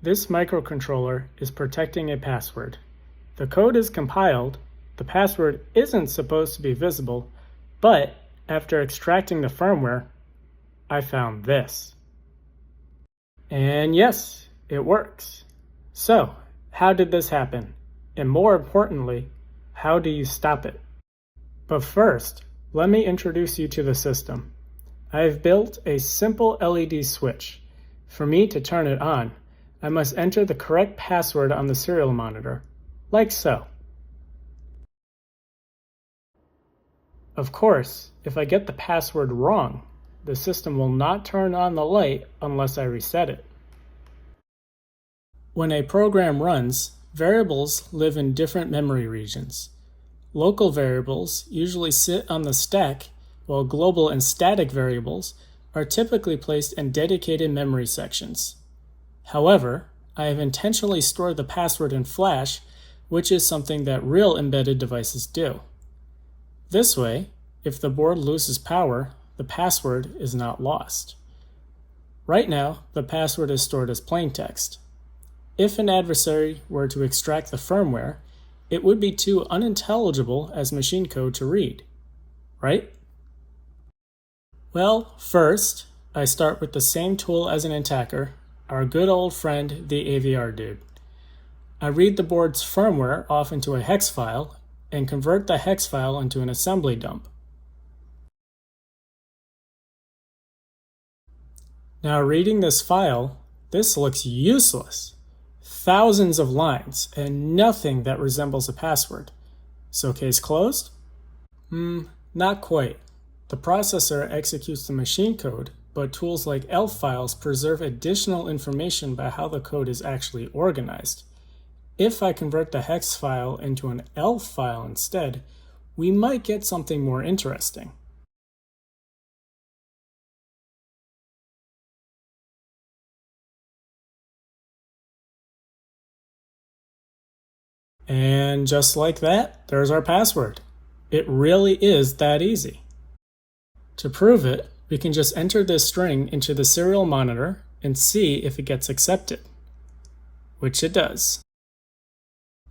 This microcontroller is protecting a password. The code is compiled, the password isn't supposed to be visible, but after extracting the firmware, I found this. And yes, it works. So, how did this happen? And more importantly, how do you stop it? But first, let me introduce you to the system. I have built a simple LED switch. For me to turn it on, I must enter the correct password on the serial monitor, like so. Of course, if I get the password wrong, the system will not turn on the light unless I reset it. When a program runs, variables live in different memory regions. Local variables usually sit on the stack, while global and static variables are typically placed in dedicated memory sections. However, I have intentionally stored the password in flash, which is something that real embedded devices do. This way, if the board loses power, the password is not lost. Right now, the password is stored as plaintext. If an adversary were to extract the firmware, it would be too unintelligible as machine code to read, right? Well, first, I start with the same tool as an attacker, our good old friend, the AVR dude. I read the board's firmware off into a hex file and convert the hex file into an assembly dump. Now reading this file, this looks useless. Thousands of lines and nothing that resembles a password. So case closed? Not quite. The processor executes the machine code, but tools like ELF files preserve additional information about how the code is actually organized. If I convert the hex file into an ELF file instead, we might get something more interesting. And just like that, there's our password. It really is that easy. To prove it, we can just enter this string into the serial monitor and see if it gets accepted, which it does.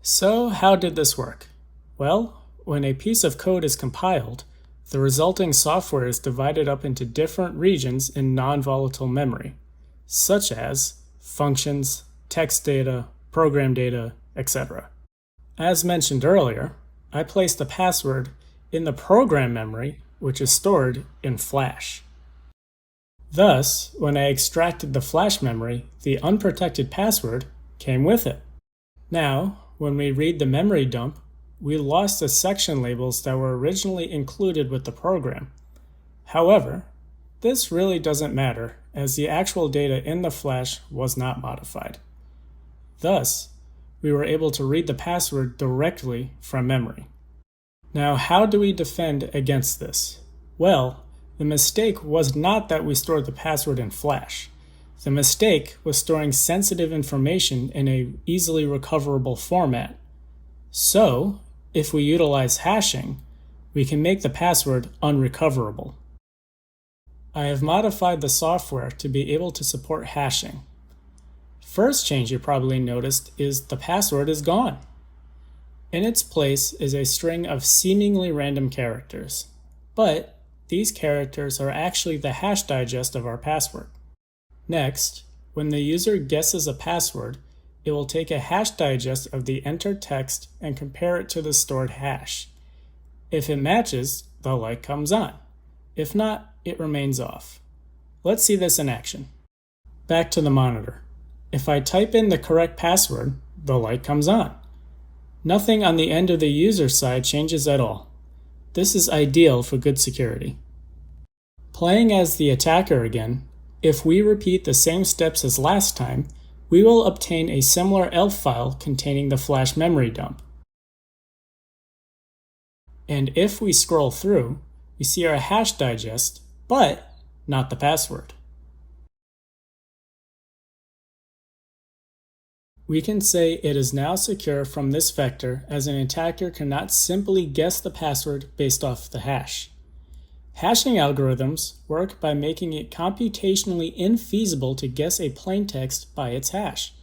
So how did this work? Well, when a piece of code is compiled, the resulting software is divided up into different regions in non-volatile memory, such as functions, text data, program data, etc. As mentioned earlier, I placed the password in the program memory, which is stored in flash. Thus, when I extracted the flash memory, the unprotected password came with it. Now, when we read the memory dump, we lost the section labels that were originally included with the program. However, this really doesn't matter, as the actual data in the flash was not modified. Thus, we were able to read the password directly from memory. Now, how do we defend against this? Well, the mistake was not that we stored the password in flash. The mistake was storing sensitive information in an easily recoverable format. So, if we utilize hashing, we can make the password unrecoverable. I have modified the software to be able to support hashing. First change you probably noticed is the password is gone. In its place is a string of seemingly random characters, but these characters are actually the hash digest of our password. Next, when the user guesses a password, it will take a hash digest of the entered text and compare it to the stored hash. If it matches, the light comes on. If not, it remains off. Let's see this in action. Back to the monitor. If I type in the correct password, the light comes on. Nothing on the end of the user side changes at all. This is ideal for good security. Playing as the attacker again, if we repeat the same steps as last time, we will obtain a similar ELF file containing the flash memory dump. And if we scroll through, we see our hash digest, but not the password. We can say it is now secure from this vector, as an attacker cannot simply guess the password based off the hash. Hashing algorithms work by making it computationally infeasible to guess a plaintext by its hash.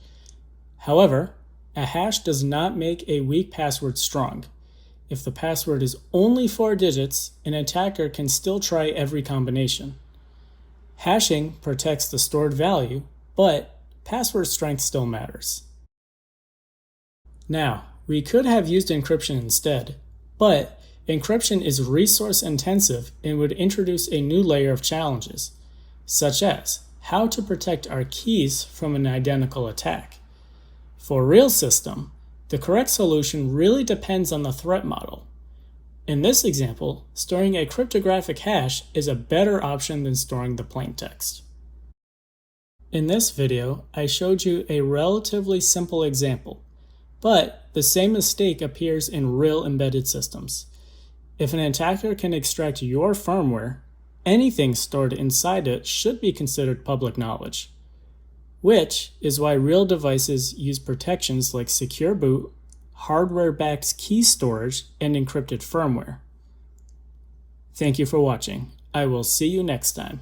However, a hash does not make a weak password strong. If the password is only 4 digits, an attacker can still try every combination. Hashing protects the stored value, but password strength still matters. Now, we could have used encryption instead, but encryption is resource intensive and would introduce a new layer of challenges, such as how to protect our keys from an identical attack. For a real system, the correct solution really depends on the threat model. In this example, storing a cryptographic hash is a better option than storing the plaintext. In this video, I showed you a relatively simple example, but the same mistake appears in real embedded systems. If an attacker can extract your firmware, anything stored inside it should be considered public knowledge, which is why real devices use protections like secure boot, hardware-backed key storage, and encrypted firmware. Thank you for watching. I will see you next time.